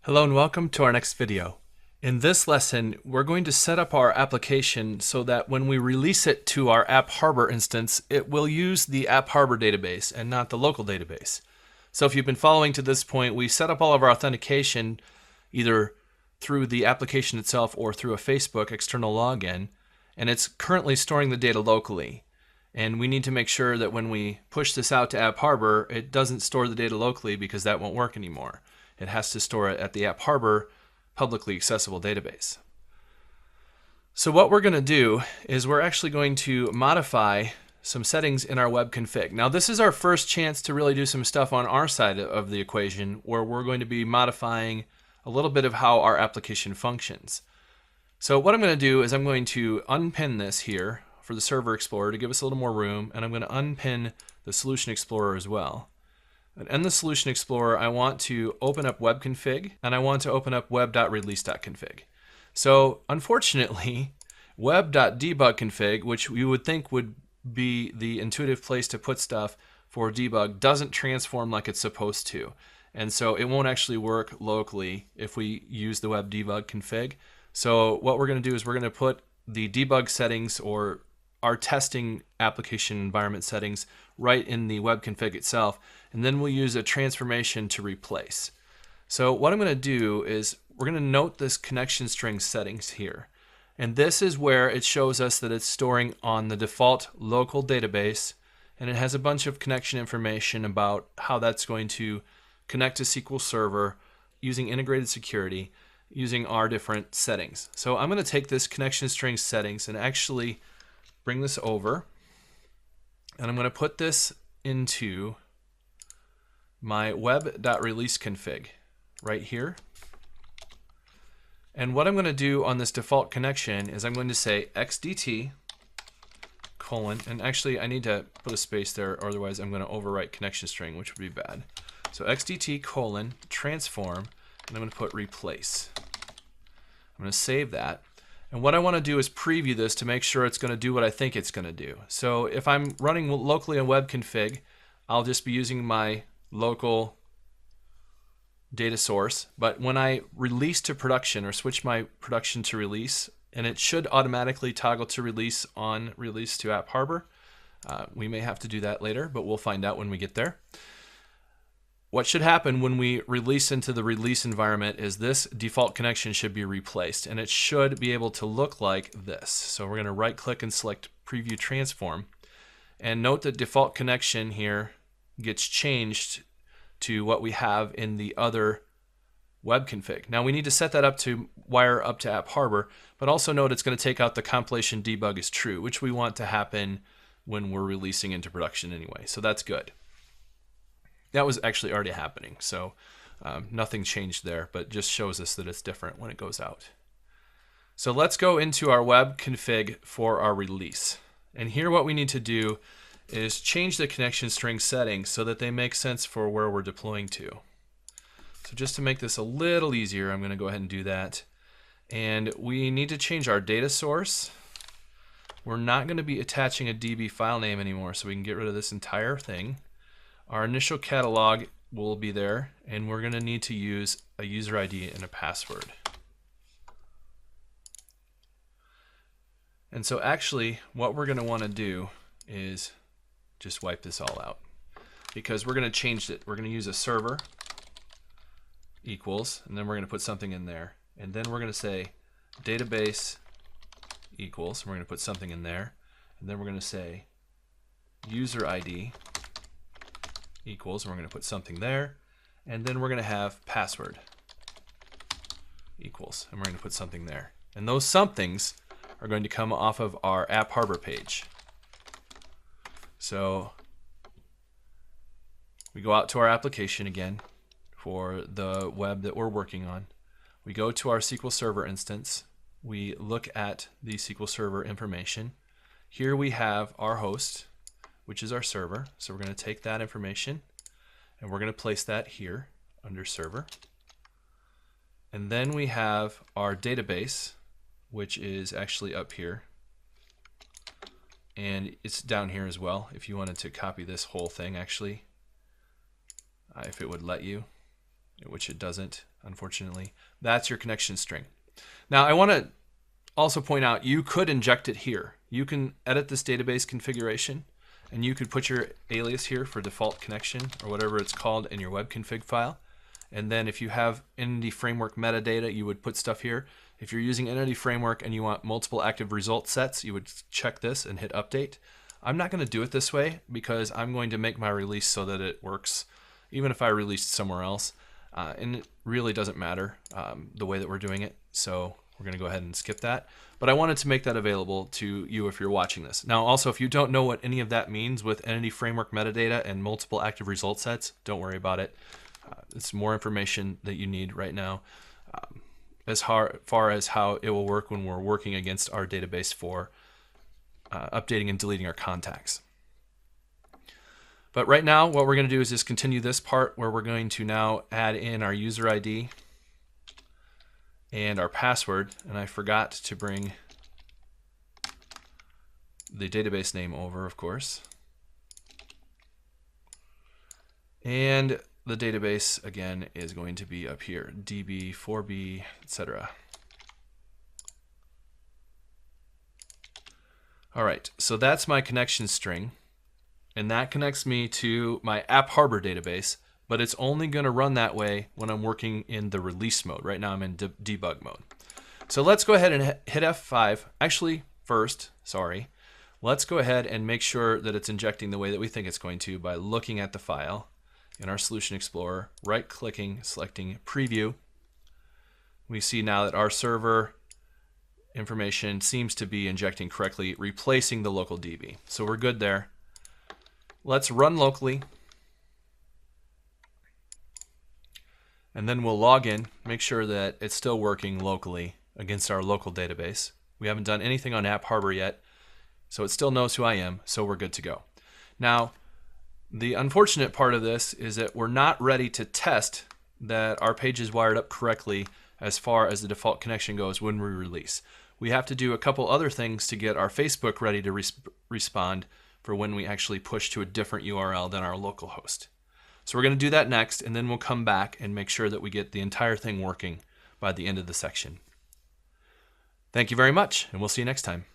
Hello and welcome to our next video. In this lesson, we're going to set up our application so that when we release it to our AppHarbor instance, it will use the AppHarbor database and not the local database. So if you've been following to this point, we set up all of our authentication either through the application itself or through a Facebook external login, and it's currently storing the data locally. And we need to make sure that when we push this out to AppHarbor, it doesn't store the data locally because that won't work anymore. It has to store it at the AppHarbor publicly accessible database. So what we're going to do is we're actually going to modify some settings in our web config. Now this is our first chance to really do some stuff on our side of the equation where we're going to be modifying a little bit of how our application functions. So what I'm going to do is I'm going to unpin this here for the Server Explorer to give us a little more room, and I'm going to unpin the Solution Explorer as well. And in the Solution Explorer, I want to open up web config, and I want to open up web.release.config. So unfortunately, web.debug.config, which you would think would be the intuitive place to put stuff for debug, doesn't transform like it's supposed to. And so it won't actually work locally if we use the web debug config. So what we're going to do is we're going to put the debug settings or our testing application environment settings right in the web config itself, and then we'll use a transformation to replace. So what I'm going to do is we're going to note this connection string settings here, and this is where it shows us that it's storing on the default local database, and it has a bunch of connection information about how that's going to connect to SQL Server using integrated security using our different settings. So I'm going to take this connection string settings and actually bring this over, and I'm going to put this into my web.release config right here. And what I'm going to do on this default connection is I'm going to say xdt colon, and actually I need to put a space there, or otherwise I'm going to overwrite connection string, which would be bad. So xdt colon transform, and I'm going to put replace. I'm going to save that. And what I want to do is preview this to make sure it's going to do what I think it's going to do. So if I'm running locally on web config, I'll just be using my local data source. But when I release to production or switch my production to release, and it should automatically toggle to release on release to AppHarbor. We may have to do that later, but we'll find out when we get there. What should happen when we release into the release environment is this default connection should be replaced, and it should be able to look like this. So we're going to right click and select preview transform, and note that default connection here gets changed to what we have in the other web config. Now we need to set that up to wire up to AppHarbor, but also note it's going to take out the compilation debug is true, which we want to happen when we're releasing into production anyway. So that's good. That was actually already happening, so nothing changed there, but just shows us that it's different when it goes out. So let's go into our web config for our release. And here what we need to do is change the connection string settings so that they make sense for where we're deploying to. So just to make this a little easier, I'm going to go ahead and do that. And we need to change our data source. We're not going to be attaching a DB file name anymore, so we can get rid of this entire thing. Our initial catalog will be there, and we're going to need to use a user ID and a password. And so actually what we're going to want to do is just wipe this all out, because we're going to change it. We're going to use a server equals, and then we're going to put something in there, and then we're going to say database equals, and we're going to put something in there, and then we're going to say user ID equals, and we're going to put something there, and then we're going to have password equals, and we're going to put something there. And those somethings are going to come off of our AppHarbor page. So we go out to our application again for the web that we're working on. We go to our SQL Server instance. We look at the SQL Server information. Here we have our host, which is our server. So we're going to take that information and we're going to place that here under server. And then we have our database, which is actually up here. And it's down here as well if you wanted to copy this whole thing actually, if it would let you, which it doesn't. unfortunately. That's your connection string. Now I want to also point out you could inject it here. You can edit this database configuration and you could put your alias here for default connection or whatever it's called in your web config file. And then if you have Entity Framework metadata, you would put stuff here. If you're using Entity Framework and you want multiple active result sets, you would check this and hit update. I'm not going to do it this way because I'm going to make my release so that it works even if I released somewhere else. And it really doesn't matter the way that we're doing it. So we're going to go ahead and skip that. But I wanted to make that available to you if you're watching this. Now also, if you don't know what any of that means with Entity Framework metadata and multiple active result sets, don't worry about it. It's more information that you need right now as far as how it will work when we're working against our database for updating and deleting our contacts. But right now, what we're going to do is just continue this part where we're going to now add in our user ID and our password. And I forgot to bring the database name over, of course. And the database, again, is going to be up here, DB, 4B, etc. All right, so that's my connection string. And that connects me to my AppHarbor database, but it's only going to run that way when I'm working in the release mode. Right now I'm in debug mode. So let's go ahead and hit F5. Actually, first, let's go ahead and make sure that it's injecting the way that we think it's going to by looking at the file in our Solution Explorer, right-clicking, selecting Preview. We see now that our server information seems to be injecting correctly, replacing the local DB. So we're good there. Let's run locally. And then we'll log in, make sure that it's still working locally against our local database. We haven't done anything on AppHarbor yet, so it still knows who I am, so we're good to go. Now, the unfortunate part of this is that we're not ready to test that our page is wired up correctly as far as the default connection goes when we release. We have to do a couple other things to get our Facebook ready to respond for when we actually push to a different URL than our local host. So we're going to do that next, and then we'll come back and make sure that we get the entire thing working by the end of the section. Thank you very much, and we'll see you next time.